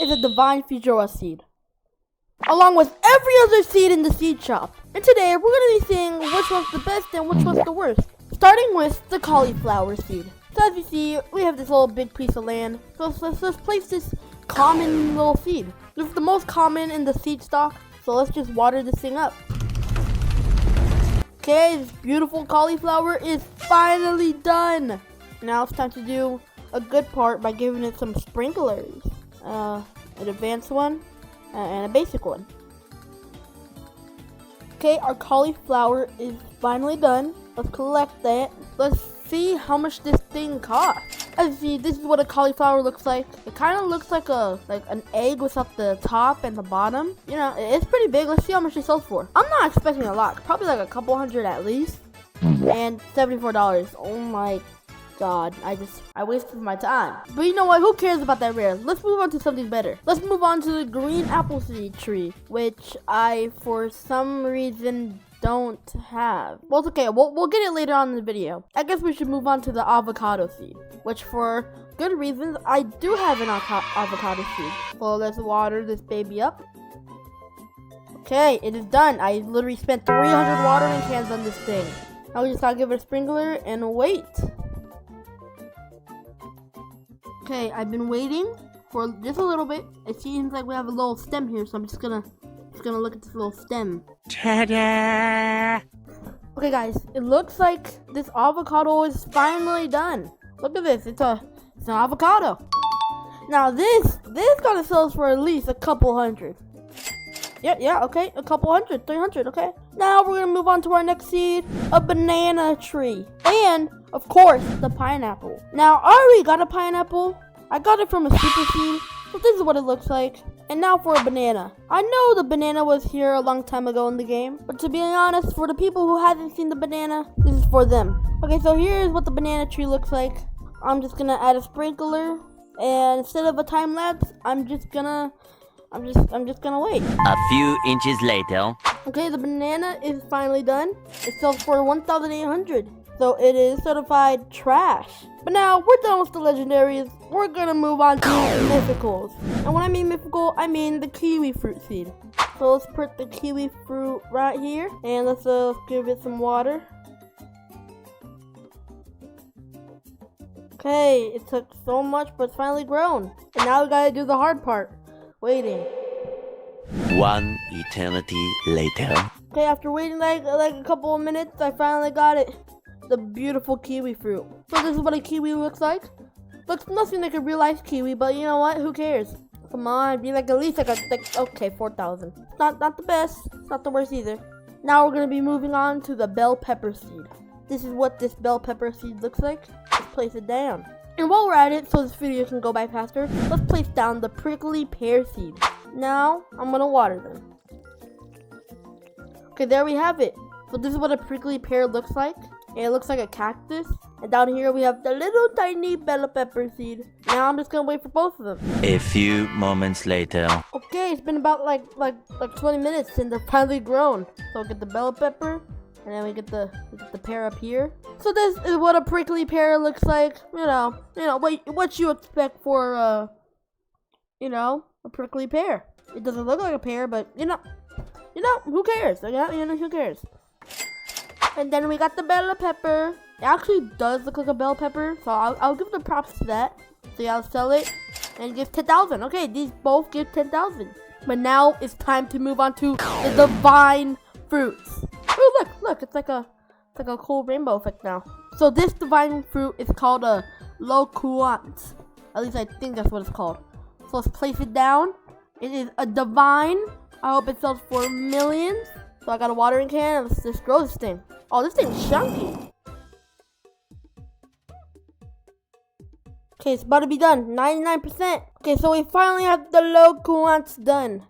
is a divine feijoa seed, along with every other seed in the seed shop. And today we're going to be seeing which one's the best and which one's the worst. Starting with the cauliflower seed. So as you see, we have this little big piece of land. So let's place this common little seed. This is the most common in the seed stock. So let's just water this thing up. Okay, this beautiful cauliflower is finally done. Now it's time to do a good part by giving it some sprinklers. An advanced one and a basic one. Okay, our cauliflower is finally done. Let's collect that. Let's see how much this thing costs. As you see, this is what a cauliflower looks like. It kind of looks like an egg without the top and the bottom. You know, it's pretty big. Let's see how much it sells for. I'm not expecting a lot. Probably like a couple hundred at least. And $74. Oh my God, I wasted my time. But you know what? Who cares about that rare? Let's move on to something better. Let's move on to the green apple seed tree, which I, for some reason, don't have. Well, it's okay. We'll get it later on in the video. I guess we should move on to the avocado seed, which for good reasons, I do have an avocado seed. So let's water this baby up. Okay, it is done. I literally spent 300 watering cans on this thing. Now we just gotta give it a sprinkler and wait. Okay, I've been waiting for just a little bit. It seems like we have a little stem here, so I'm just gonna look at this little stem. Ta-da! Okay, guys, it looks like this avocado is finally done. Look at this. It's an avocado. Now this gonna sell for at least a couple hundred. Yeah, okay, a couple hundred, 300, okay. Now we're gonna move on to our next seed, a banana tree, and of course the pineapple. Now I already got a pineapple. I got it from a super seed, so this is what it looks like. And now for a banana. I know the banana was here a long time ago in the game, but to be honest, for the people who haven't seen the banana, this is for them. Okay, so here's what the banana tree looks like. I'm just gonna add a sprinkler, and instead of a time lapse, I'm just gonna wait. A few inches later. Okay, the banana is finally done. It sells for 1,800. So it is certified trash. But now we're done with the legendaries. We're gonna move on to mythicals. And when I mean mythical, I mean the kiwi fruit seed. So let's put the kiwi fruit right here, and let's give it some water. Okay, it took so much, but it's finally grown. And now we gotta do the hard part. Waiting. One eternity later. Okay, after waiting like a couple of minutes, I finally got it. The beautiful kiwi fruit. So this is what a kiwi looks like. Looks nothing like a real life kiwi, but you know what? Who cares? Come on, be like at least okay, 4,000. Not the best. It's not the worst either. Now we're gonna be moving on to the bell pepper seed. This is what this bell pepper seed looks like. Let's place it down. And while we're at it, so this video can go by faster, let's place down the prickly pear seed. Now, I'm gonna water them. Okay, there we have it. So this is what a prickly pear looks like. It looks like a cactus. And down here we have the little tiny bell pepper seed. Now I'm just gonna wait for both of them. A few moments later. Okay, it's been about like 20 minutes since they're finally grown. So get the bell pepper. And then we get the pear up here. So this is what a prickly pear looks like. You know, what you expect for a prickly pear. It doesn't look like a pear, but you know, who cares? Who cares? And then we got the bell pepper. It actually does look like a bell pepper, so I'll give the props to that. So yeah, I'll sell it and give 10,000. Okay, these both give 10,000. But now it's time to move on to the divine fruits. Oh look, it's like a cool rainbow effect now. So this divine fruit is called a Loquat. At least I think that's what it's called. So let's place it down. It is a divine. I hope it sells for millions. So I got a watering can. Let's just grow this thing. Oh, this thing's chunky. Okay, it's about to be done. 99%. Okay, so we finally have the Loquats done.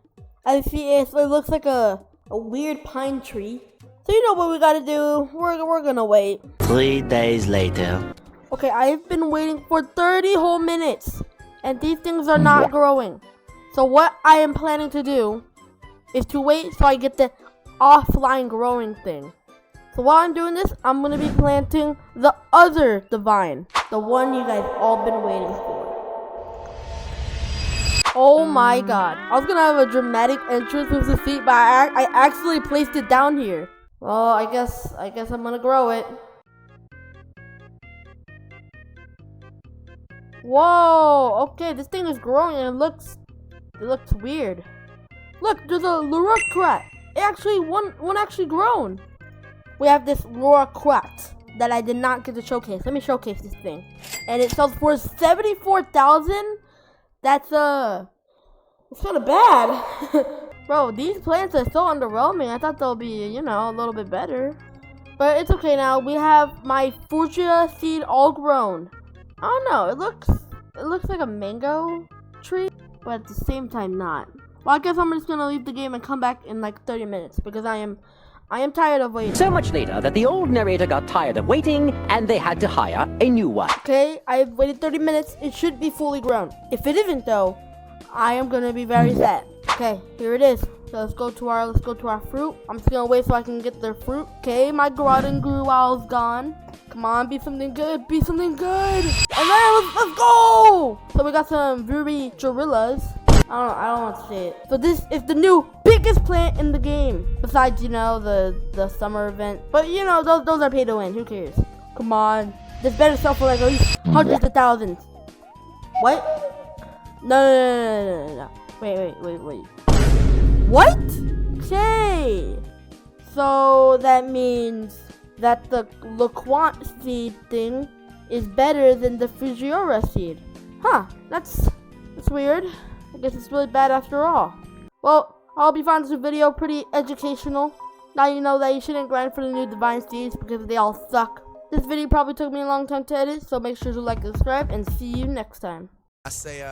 As you see, it looks like a weird pine tree. So you know what we gotta do. We're gonna wait. 3 days later. Okay, I've been waiting for 30 whole minutes. And these things are not growing. So what I am planning to do is to wait so I get the offline growing thing. So while I'm doing this, I'm gonna be planting the other divine. The one you guys all been waiting for. Oh my god. I was gonna have a dramatic entrance with the seed, but I actually placed it down here. Well, I guess I'm gonna grow it. Whoa, okay, this thing is growing and it looks weird. Look, there's a Loquat. It actually one actually grown. We have this Loquat that I did not get to showcase. Let me showcase this thing. And it sells for 74,000. That's it's kind of bad. Bro, these plants are so underwhelming. I thought they'll be, you know, a little bit better. But it's okay now. We have my feijoa seed all grown. I don't know. It looks like a mango tree, but at the same time not. Well, I guess I'm just gonna leave the game and come back in like 30 minutes because I am tired of waiting. So much later that the old narrator got tired of waiting and they had to hire a new one. Okay, I've waited 30 minutes. It should be fully grown. If it isn't though, I am gonna be very sad. Okay, here it is. So let's go to our fruit. I'm just gonna wait so I can get their fruit. Okay, my garden grew while I was gone. Come on, be something good, be something good. And then let's go! So we got some ruby gorillas. I don't want to say it. So this is the new biggest plant in the game. Besides, you know, the summer event. But you know, those are pay to win. Who cares? Come on. This better sell for like at least hundreds of thousands. What? No. Wait. What? Okay. So that means that the Loquat seed thing is better than the feijoa seed. Huh, that's weird. I guess it's really bad after all. Well, I hope you found this video pretty educational. Now you know that you shouldn't grind for the new divine seeds because they all suck. This video probably took me a long time to edit, so make sure to like and subscribe and see you next time. I say,